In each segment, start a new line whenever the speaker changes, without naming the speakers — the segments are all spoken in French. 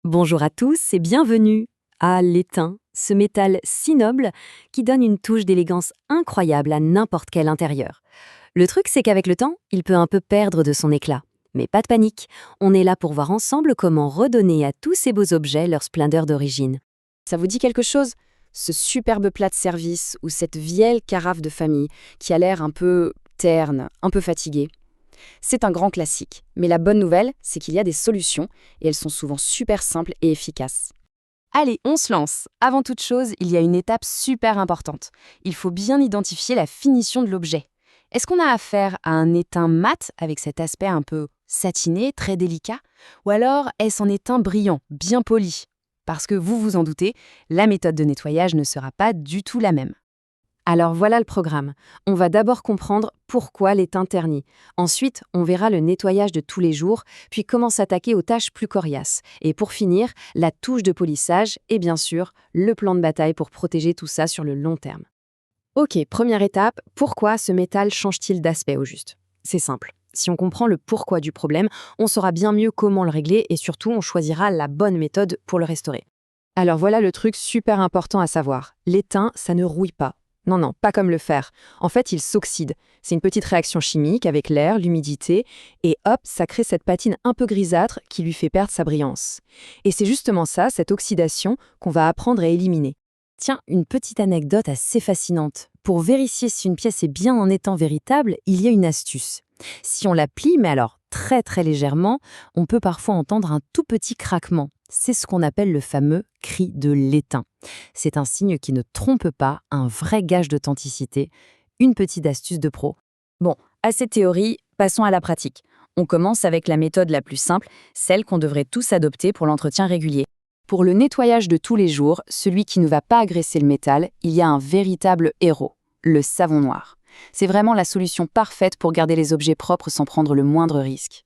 Bonjour à tous et bienvenue à l'étain, ce métal si noble qui donne une touche d'élégance incroyable à n'importe quel intérieur. Le truc, c'est qu'avec le temps, il peut un peu perdre de son éclat. Mais pas de panique, on est là pour voir ensemble comment redonner à tous ces beaux objets leur splendeur d'origine.
Ça vous dit quelque chose? Ce superbe plat de service ou cette vieille carafe de famille qui a l'air un peu terne, un peu fatiguée. C'est un grand classique, mais la bonne nouvelle, c'est qu'il y a des solutions et elles sont souvent super simples et efficaces. Allez, on se lance. Avant toute chose, il y a une étape super importante. Il faut bien identifier la finition de l'objet. Est-ce qu'on a affaire à un étain mat avec cet aspect un peu satiné, très délicat? Ou alors est-ce un étain brillant, bien poli? Parce que vous vous en doutez, la méthode de nettoyage ne sera pas du tout la même.
Alors voilà le programme. On va d'abord comprendre pourquoi l'étain ternit. Ensuite, on verra le nettoyage de tous les jours, puis comment s'attaquer aux tâches plus coriaces. Et pour finir, la touche de polissage et bien sûr, le plan de bataille pour protéger tout ça sur le long terme. Ok, première étape, pourquoi ce métal change-t-il d'aspect au juste? C'est simple. Si on comprend le pourquoi du problème, on saura bien mieux comment le régler et surtout, on choisira la bonne méthode pour le restaurer. Alors voilà le truc super important à savoir. L'étain, ça ne rouille pas. Non, non, pas comme le fer. En fait, il s'oxyde. C'est une petite réaction chimique avec l'air, l'humidité, et hop, ça crée cette patine un peu grisâtre qui lui fait perdre sa brillance. Et c'est justement ça, cette oxydation, qu'on va apprendre à éliminer. Tiens, une petite anecdote assez fascinante. Pour vérifier si une pièce est bien en étant véritable, il y a une astuce. Si on la plie, mais alors très très légèrement, on peut parfois entendre un tout petit craquement. C'est ce qu'on appelle le fameux cri de l'étain. C'est un signe qui ne trompe pas, un vrai gage d'authenticité, une petite astuce de pro.
Bon, assez théorie, passons à la pratique. On commence avec la méthode la plus simple, celle qu'on devrait tous adopter pour l'entretien régulier. Pour le nettoyage de tous les jours, celui qui ne va pas agresser le métal, il y a un véritable héros, le savon noir. C'est vraiment la solution parfaite pour garder les objets propres sans prendre le moindre risque.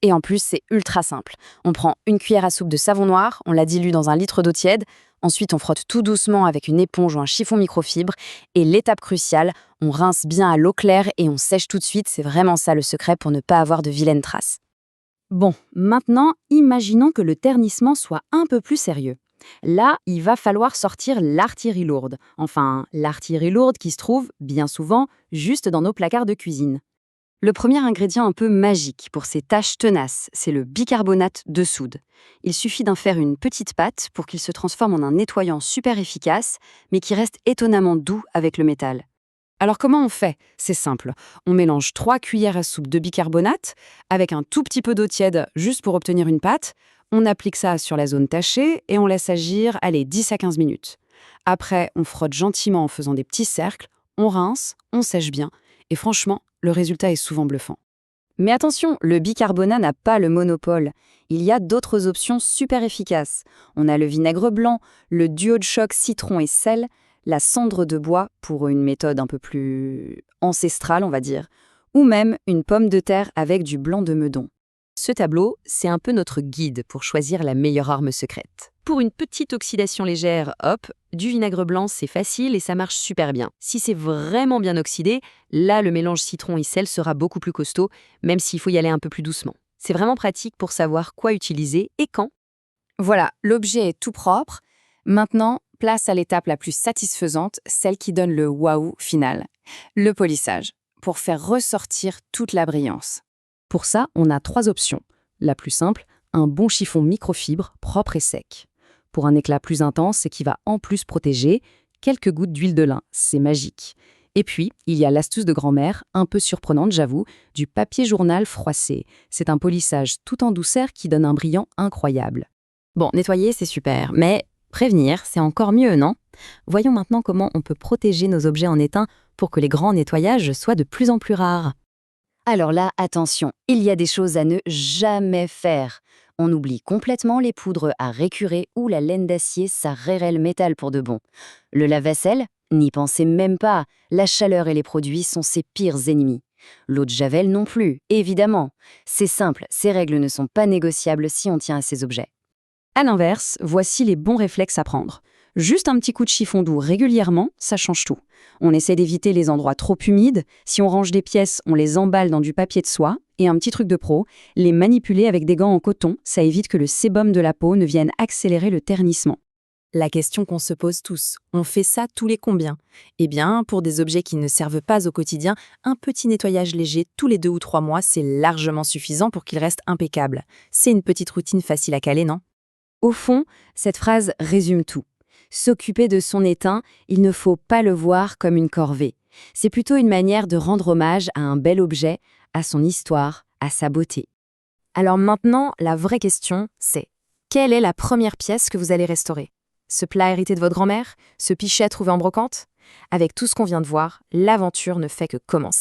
Et en plus, c'est ultra simple. On prend une cuillère à soupe de savon noir, on la dilue dans 1 litre d'eau tiède, ensuite on frotte tout doucement avec une éponge ou un chiffon microfibre, et l'étape cruciale, on rince bien à l'eau claire et on sèche tout de suite, c'est vraiment ça le secret pour ne pas avoir de vilaines traces.
Bon, maintenant, imaginons que le ternissement soit un peu plus sérieux. Là, il va falloir sortir l'artillerie lourde. Enfin, l'artillerie lourde qui se trouve, bien souvent, juste dans nos placards de cuisine. Le premier ingrédient un peu magique pour ces tâches tenaces, c'est le bicarbonate de soude. Il suffit d'en faire une petite pâte pour qu'il se transforme en un nettoyant super efficace, mais qui reste étonnamment doux avec le métal. Alors comment on fait? C'est simple. On mélange 3 cuillères à soupe de bicarbonate avec un tout petit peu d'eau tiède juste pour obtenir une pâte. On applique ça sur la zone tachée et on laisse agir, 10 à 15 minutes. Après, on frotte gentiment en faisant des petits cercles, on rince, on sèche bien et franchement, le résultat est souvent bluffant. Mais attention, le bicarbonate n'a pas le monopole. Il y a d'autres options super efficaces. On a le vinaigre blanc, le duo de choc citron et sel, la cendre de bois pour une méthode un peu plus ancestrale, on va dire, ou même une pomme de terre avec du blanc de meudon. Ce tableau, c'est un peu notre guide pour choisir la meilleure arme secrète. Pour une petite oxydation légère, hop, du vinaigre blanc, c'est facile et ça marche super bien. Si c'est vraiment bien oxydé, là, le mélange citron et sel sera beaucoup plus costaud, même s'il faut y aller un peu plus doucement. C'est vraiment pratique pour savoir quoi utiliser et quand.
Voilà, l'objet est tout propre. Maintenant, place à l'étape la plus satisfaisante, celle qui donne le waouh final, le polissage, pour faire ressortir toute la brillance.
Pour ça, on a 3 options. La plus simple, un bon chiffon microfibre propre et sec. Pour un éclat plus intense et qui va en plus protéger, quelques gouttes d'huile de lin, c'est magique. Et puis, il y a l'astuce de grand-mère, un peu surprenante j'avoue, du papier journal froissé. C'est un polissage tout en douceur qui donne un brillant incroyable. Bon, nettoyer c'est super, mais prévenir c'est encore mieux, non? Voyons maintenant comment on peut protéger nos objets en étain pour que les grands nettoyages soient de plus en plus rares.
Alors là, attention, il y a des choses à ne jamais faire. On oublie complètement les poudres à récurer ou la laine d'acier, ça rairait le métal pour de bon. Le lave-vaisselle? N'y pensez même pas, la chaleur et les produits sont ses pires ennemis. L'eau de javel non plus, évidemment. C'est simple, ces règles ne sont pas négociables si on tient à ces objets.
À l'inverse, voici les bons réflexes à prendre.
Juste un petit coup de chiffon doux régulièrement, ça change tout. On essaie d'éviter les endroits trop humides. Si on range des pièces, on les emballe dans du papier de soie. Et un petit truc de pro, les manipuler avec des gants en coton, ça évite que le sébum de la peau ne vienne accélérer le ternissement.
La question qu'on se pose tous, on fait ça tous les combien? Eh bien, pour des objets qui ne servent pas au quotidien, un petit nettoyage léger tous les 2 ou 3 mois, c'est largement suffisant pour qu'il reste impeccable. C'est une petite routine facile à caler, non?
Au fond, cette phrase résume tout. S'occuper de son étain, il ne faut pas le voir comme une corvée. C'est plutôt une manière de rendre hommage à un bel objet, à son histoire, à sa beauté.
Alors maintenant, la vraie question, c'est quelle est la première pièce que vous allez restaurer? Ce plat hérité de votre grand-mère? Ce pichet trouvé en brocante? Avec tout ce qu'on vient de voir, l'aventure ne fait que commencer.